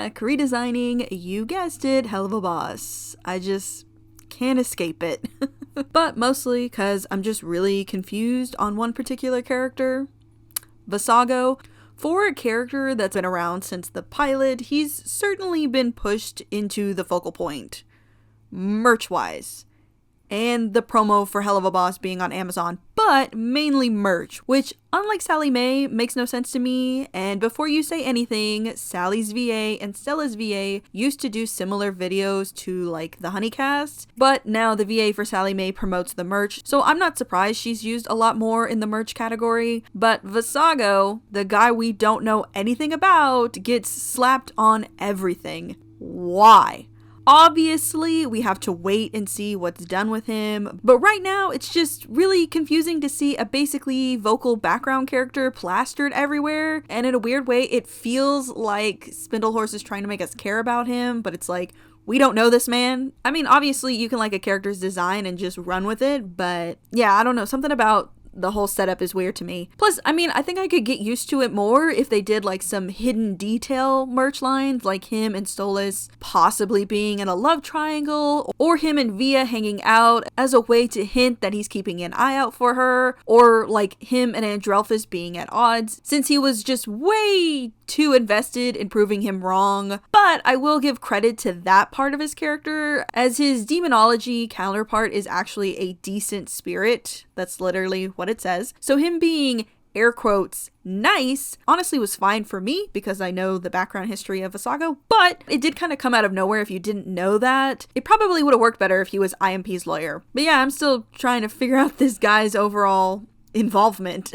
back, redesigning, you guessed it, Helluva Boss. I just can't escape it. But mostly because I'm just really confused on one particular character. Vassago. For a character that's been around since the pilot, he's certainly been pushed into the focal point. Merch-wise. And the promo for Helluva Boss being on Amazon, but mainly merch, which, unlike Sally Mae, makes no sense to me. And before you say anything, Sally's VA and Stella's VA used to do similar videos to like the Honeycast, but now the VA for Sally Mae promotes the merch, so I'm not surprised she's used a lot more in the merch category. But Vassago, the guy we don't know anything about, gets slapped on everything. Why? Obviously, we have to wait and see what's done with him, but right now it's just really confusing to see a basically vocal background character plastered everywhere, and in a weird way it feels like Spindlehorse is trying to make us care about him, but it's like, we don't know this man. I mean, obviously you can like a character's design and just run with it, but yeah, I don't know, something about the whole setup is weird to me. Plus, I mean, I think I could get used to it more if they did like some hidden detail merch lines, like him and Stolas possibly being in a love triangle, or him and Via hanging out as a way to hint that he's keeping an eye out for her, or like him and Andrelphus being at odds, since he was just way too invested in proving him wrong. But I will give credit to that part of his character, as his demonology counterpart is actually a decent spirit. That's literally what it says. So him being, air quotes, nice, honestly was fine for me because I know the background history of Vassago, but it did kind of come out of nowhere if you didn't know that. It probably would have worked better if he was IMP's lawyer. But yeah, I'm still trying to figure out this guy's overall involvement.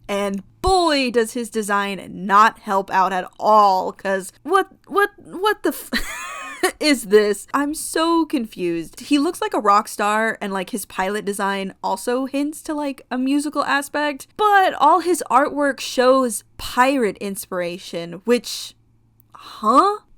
And boy, does his design not help out at all, cause what the is this? I'm so confused. He looks like a rock star, and like his pilot design also hints to like a musical aspect, but all his artwork shows pirate inspiration, which,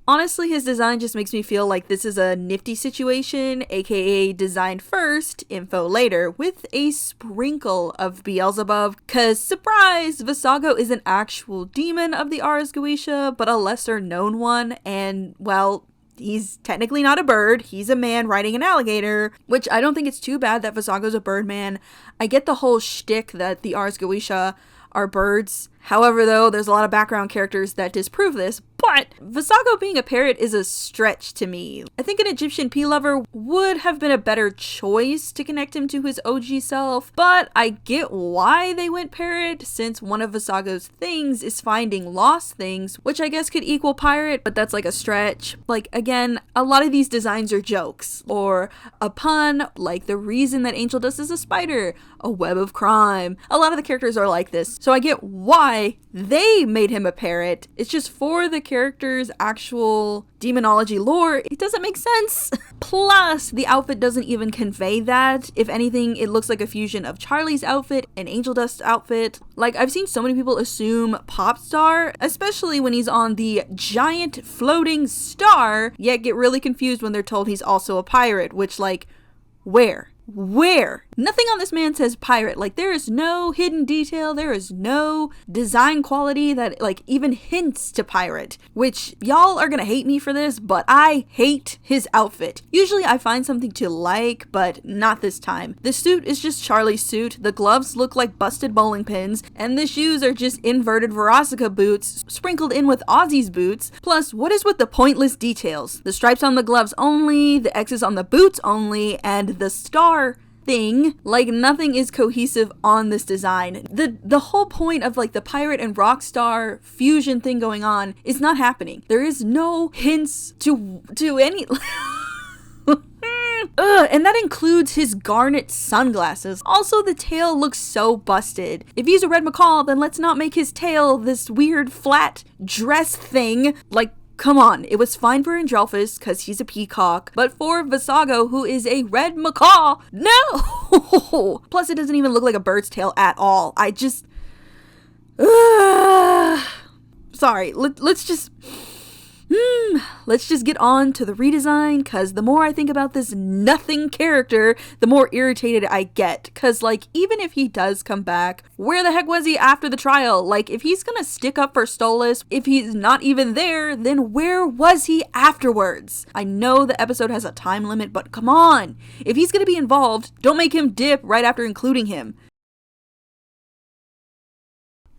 Honestly, his design just makes me feel like this is a nifty situation, aka design first, info later, with a sprinkle of Beelzebub, cause surprise, Vassago is an actual demon of the Ars Goetia, but a lesser known one, and well, he's technically not a bird, he's a man riding an alligator, which I don't think it's too bad that Vassago's a bird man. I get the whole shtick that the Ars Goetia are birds. However, though, there's a lot of background characters that disprove this, but Vassago being a parrot is a stretch to me. I think an Egyptian pea lover would have been a better choice to connect him to his OG self, but I get why they went parrot, since one of Vassago's things is finding lost things, which I guess could equal pirate, but that's like a stretch. Like, again, a lot of these designs are jokes, or a pun, like the reason that Angel Dust is a spider, a web of crime. A lot of the characters are like this, so I get why they made him a parrot. It's just for the character's actual demonology lore, it doesn't make sense. Plus, the outfit doesn't even convey that. If anything, it looks like a fusion of Charlie's outfit and Angel Dust's outfit. Like, I've seen so many people assume pop star, especially when he's on the giant floating star, yet get really confused when they're told he's also a pirate, which, like, where? Nothing on this man says pirate. Like, there is no hidden detail, there is no design quality that like even hints to pirate, which y'all are gonna hate me for this, but I hate his outfit. Usually I find something to like, but not this time. The suit is just Charlie's suit, the gloves look like busted bowling pins, and the shoes are just inverted Varasica boots sprinkled in with Ozzy's boots. Plus, what is with the pointless details? The stripes on the gloves only, the X's on the boots only, and the star thing. Like, nothing is cohesive on this design. The whole point of like the pirate and rock star fusion thing going on is not happening. There is no hints to any and that includes his garnet sunglasses. Also, the tail looks so busted. If he's a red macaw, then let's not make his tail this weird flat dress thing. Like, come on, it was fine for Andrelphus because he's a peacock, but for Vassago, who is a red macaw, no! Plus, it doesn't even look like a bird's tail at all. I just... Sorry, let's just... Let's just get on to the redesign, because the more I think about this nothing character, the more irritated I get. Because, like, even if he does come back, where the heck was he after the trial? Like, if he's gonna stick up for Stolas, if he's not even there, then where was he afterwards? I know the episode has a time limit, but come on! If he's gonna be involved, don't make him dip right after including him.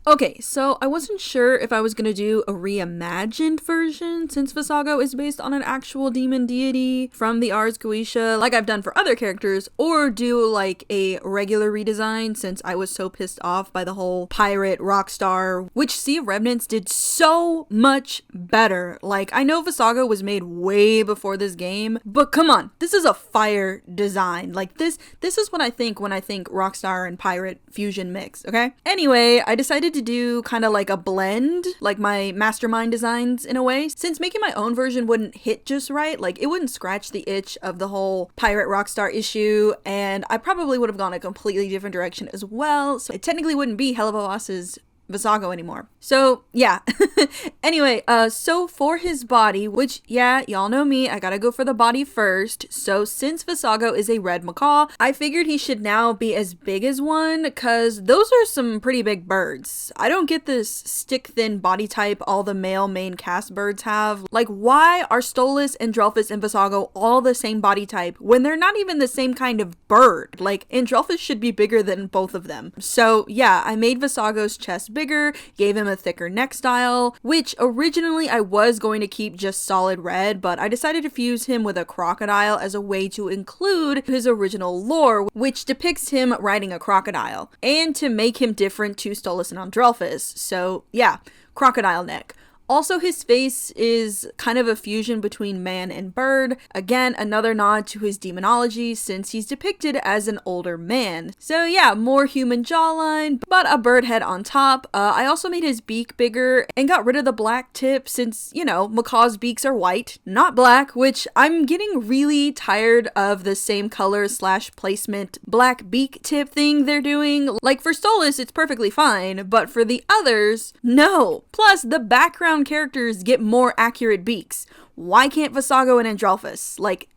Okay, so I wasn't sure if I was going to do a reimagined version since Vassago is based on an actual demon deity from the Ars Goetia like I've done for other characters, or do like a regular redesign since I was so pissed off by the whole pirate rock star, which Sea of Remnants did so much better. Like, I know Vassago was made way before this game, but come on, this is a fire design. Like, this is what I think when I think rockstar and pirate fusion mix, okay? Anyway, I decided to do kind of like a blend, like my mastermind designs in a way, since making my own version wouldn't hit just right. Like, it wouldn't scratch the itch of the whole pirate rockstar issue, and I probably would have gone a completely different direction as well, so it technically wouldn't be Helluva Boss's Vassago anymore. So yeah. Anyway, so for his body, which, yeah, y'all know me, I gotta go for the body first. So since Vassago is a red macaw, I figured he should now be as big as one, cause those are some pretty big birds. I don't get this stick thin body type all the male main cast birds have. Like, why are Stolas, Andrelphus, and Vassago all the same body type when they're not even the same kind of bird? Like, Andrelphus should be bigger than both of them. So yeah, I made Vassago's chest bigger, gave him a thicker neck style, which originally I was going to keep just solid red, but I decided to fuse him with a crocodile as a way to include his original lore, which depicts him riding a crocodile, and to make him different to Stolas and Andrelphus. So yeah, crocodile neck. Also, his face is kind of a fusion between man and bird. Again, another nod to his demonology since he's depicted as an older man. So yeah, more human jawline, but a bird head on top. I also made his beak bigger and got rid of the black tip since, you know, macaws' beaks are white, not black, which I'm getting really tired of the same color / placement black beak tip thing they're doing. Like, for Stolas, it's perfectly fine, but for the others, no. Plus, the background characters get more accurate beaks. Why can't Vassago and Andrelphus? Like,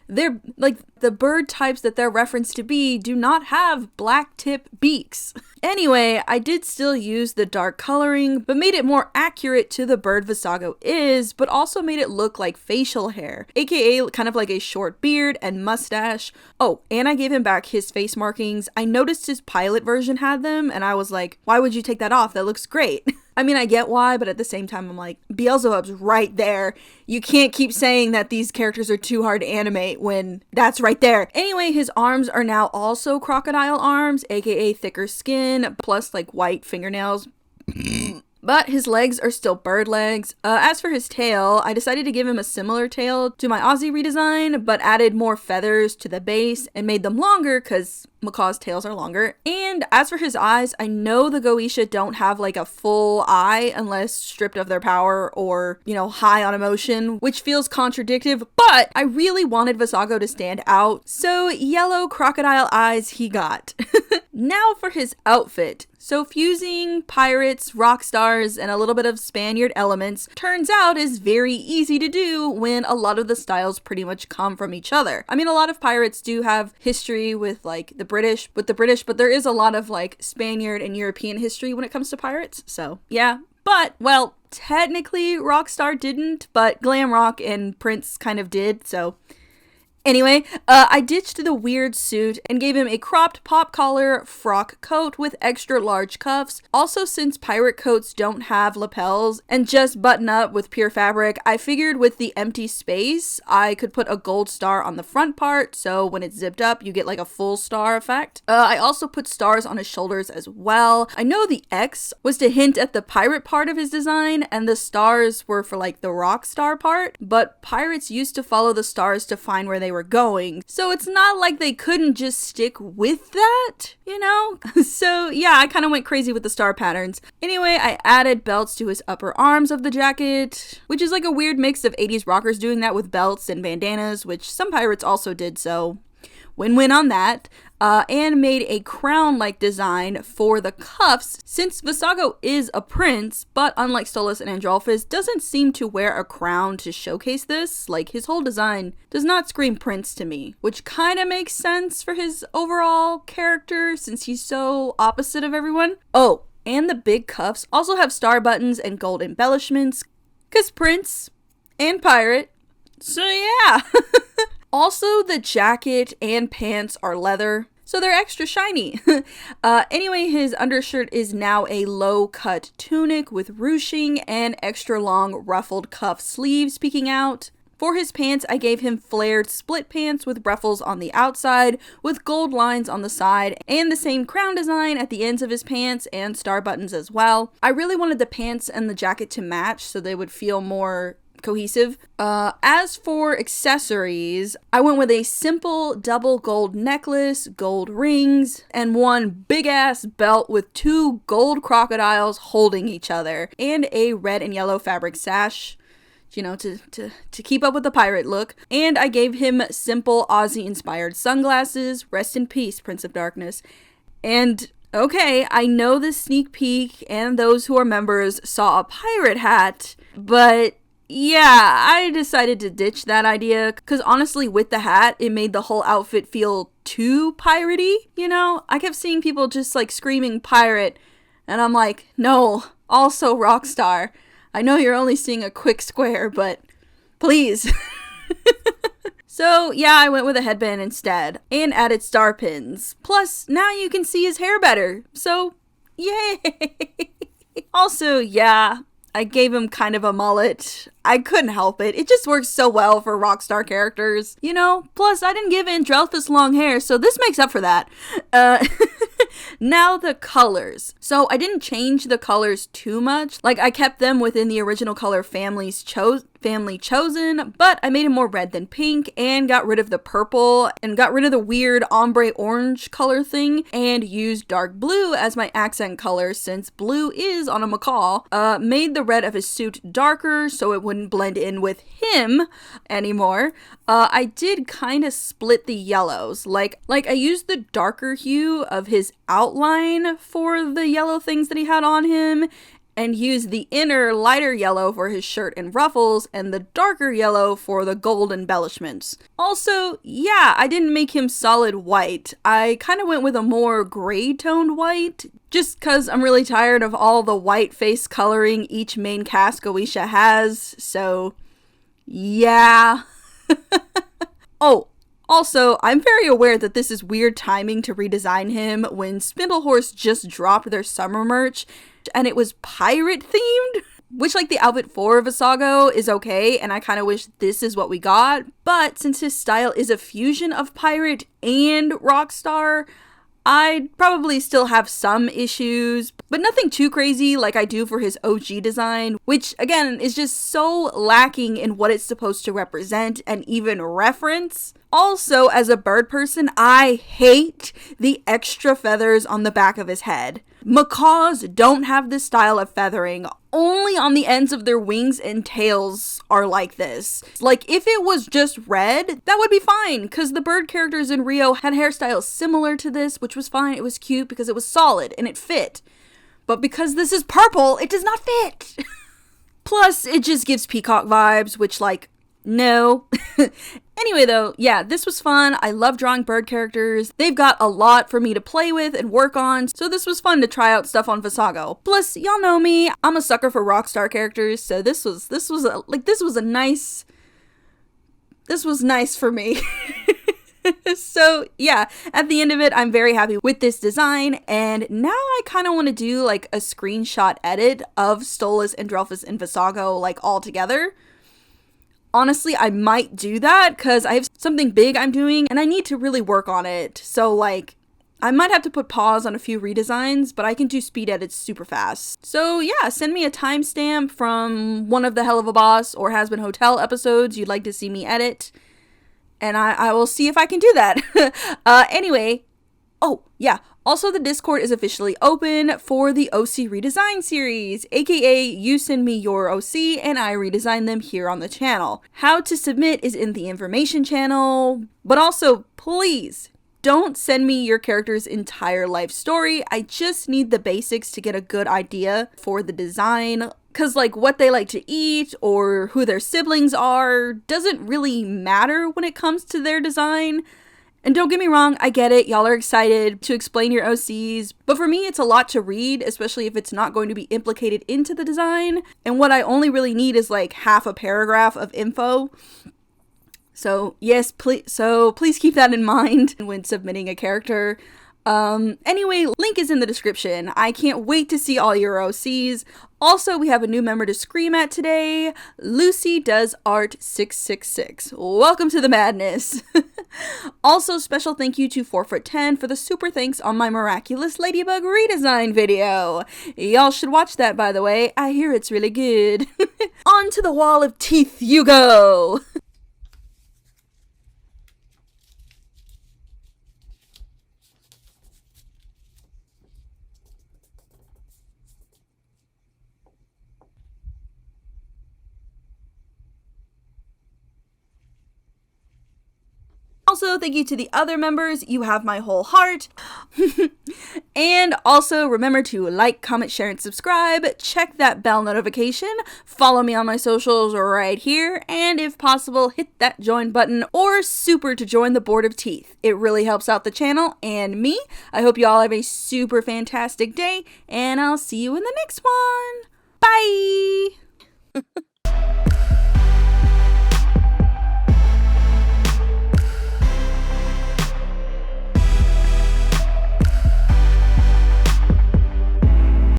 they're like, the bird types that they're referenced to be do not have black tip beaks. Anyway, I did still use the dark coloring, but made it more accurate to the bird Vassago is, but also made it look like facial hair, aka kind of like a short beard and mustache. Oh, and I gave him back his face markings. I noticed his pilot version had them, and I was like, why would you take that off? That looks great. I mean, I get why, but at the same time, I'm like, Beelzebub's right there. You can't keep saying that these characters are too hard to animate when that's right there. Anyway, his arms are now also crocodile arms, aka thicker skin, plus like white fingernails. But his legs are still bird legs. As for his tail, I decided to give him a similar tail to my Aussie redesign, but added more feathers to the base and made them longer because macaws' tails are longer. And as for his eyes, I know the Goetia don't have like a full eye unless stripped of their power or, you know, high on emotion, which feels contradictive, but I really wanted Vassago to stand out, so yellow crocodile eyes he got. Now for his outfit. So fusing pirates, rock stars, and a little bit of Spaniard elements turns out is very easy to do when a lot of the styles pretty much come from each other. I mean, a lot of pirates do have history with like the British, but there is a lot of like Spaniard and European history when it comes to pirates. So yeah, but well, technically Rockstar didn't, but Glam Rock and Prince kind of did, so anyway, I ditched the weird suit and gave him a cropped pop collar frock coat with extra large cuffs. Also, since pirate coats don't have lapels and just button up with pure fabric, I figured with the empty space, I could put a gold star on the front part, so when it's zipped up, you get like a full star effect. I also put stars on his shoulders as well. I know the X was to hint at the pirate part of his design, and the stars were for like the rock star part, but pirates used to follow the stars to find where they were going, so it's not like they couldn't just stick with that, you know? So yeah, I kind of went crazy with the star patterns. Anyway, I added belts to his upper arms of the jacket, which is like a weird mix of 80s rockers doing that with belts and bandanas, which some pirates also did, so win-win on that. and made a crown-like design for the cuffs, since Vassago is a prince, but unlike Stolas and Androlphus, doesn't seem to wear a crown to showcase this. Like, his whole design does not scream prince to me, which kind of makes sense for his overall character, since he's so opposite of everyone. Oh, and the big cuffs also have star buttons and gold embellishments, cause prince and pirate, so yeah. Also, the jacket and pants are leather, so they're extra shiny. Anyway, his undershirt is now a low-cut tunic with ruching and extra long ruffled cuff sleeves peeking out. For his pants, I gave him flared split pants with ruffles on the outside, with gold lines on the side, and the same crown design at the ends of his pants and star buttons as well. I really wanted the pants and the jacket to match so they would feel more cohesive. As for accessories, I went with a simple double gold necklace, gold rings, and one big ass belt with 2 gold crocodiles holding each other, and a red and yellow fabric sash, you know, to keep up with the pirate look. And I gave him simple Aussie inspired sunglasses. Rest in peace, Prince of Darkness. And okay, I know the sneak peek and those who are members saw a pirate hat, but yeah, I decided to ditch that idea, because honestly, with the hat, it made the whole outfit feel too piratey, you know? I kept seeing people just like screaming pirate, and I'm like, no, also rockstar. I know you're only seeing a quick square, but please. So yeah, I went with a headband instead, and added star pins. Plus, now you can see his hair better, so yay! Also, yeah, I gave him kind of a mullet. I couldn't help it. It just works so well for rockstar characters, you know? Plus, I didn't give Androlphus long hair, so this makes up for that. Now the colors. So I didn't change the colors too much. Like, I kept them within the original color family chosen, but I made it more red than pink, and got rid of the purple, and got rid of the weird ombre orange color thing, and used dark blue as my accent color, since blue is on a macaw. Made the red of his suit darker so it wouldn't blend in with him anymore. I did kind of split the yellows. Like I used the darker hue of his outline for the yellow things that he had on him, and used the inner lighter yellow for his shirt and ruffles, and the darker yellow for the gold embellishments. Also, yeah, I didn't make him solid white. I kind of went with a more gray toned white, just cause I'm really tired of all the white face coloring each main cast Goetia has, so yeah. Oh, also, I'm very aware that this is weird timing to redesign him when Spindlehorse just dropped their summer merch, and it was pirate themed, which, like, the outfit for Vassago is okay, and I kind of wish this is what we got, but since his style is a fusion of pirate and rockstar, I'd probably still have some issues, but nothing too crazy like I do for his OG design, which again is just so lacking in what it's supposed to represent and even reference. Also, as a bird person, I hate the extra feathers on the back of his head. Macaws don't have this style of feathering. Only on the ends of their wings and tails are like this. Like, if it was just red, that would be fine, because the bird characters in Rio had hairstyles similar to this, which was fine. It was cute because it was solid and it fit. But because this is purple, it does not fit. Plus, it just gives peacock vibes, which, like, no. Anyway, though, yeah, this was fun. I love drawing bird characters. They've got a lot for me to play with and work on, so this was fun to try out stuff on Vassago. Plus, y'all know me, I'm a sucker for rockstar characters, so this was nice for me. So yeah, at the end of it, I'm very happy with this design, and now I kind of want to do like a screenshot edit of Stolas, Androlphus, and Vassago like all together. Honestly, I might do that because I have something big I'm doing and I need to really work on it. So like, I might have to put pause on a few redesigns, but I can do speed edits super fast. So yeah, send me a timestamp from one of the Hell of a Boss or Has Been Hotel episodes you'd like to see me edit, and I will see if I can do that. Anyway, oh yeah, also the Discord is officially open for the OC redesign series, aka you send me your OC and I redesign them here on the channel. How to submit is in the information channel, but also please Don't send me your character's entire life story. I just need the basics to get a good idea for the design. Because, like, what they like to eat or who their siblings are doesn't really matter when it comes to their design. And don't get me wrong, I get it, y'all are excited to explain your OCs, but for me it's a lot to read, especially if it's not going to be implicated into the design, and what I only really need is like half a paragraph of info. So yes, please keep that in mind when submitting a character. Anyway, link is in the description. I can't wait to see all your OCs. Also, we have a new member to scream at today. Lucy Does Art 666. Welcome to the madness. Also, special thank you to 4'10" for the super thanks on my miraculous ladybug redesign video. Y'all should watch that, by the way. I hear it's really good. On to the wall of teeth you go. Also, thank you to the other members. You have my whole heart. And also, remember to like, comment, share, and subscribe. Check that bell notification. Follow me on my socials right here. And if possible, hit that join button or super to join the Board of Teeth. It really helps out the channel and me. I hope you all have a super fantastic day. And I'll see you in the next one. Bye!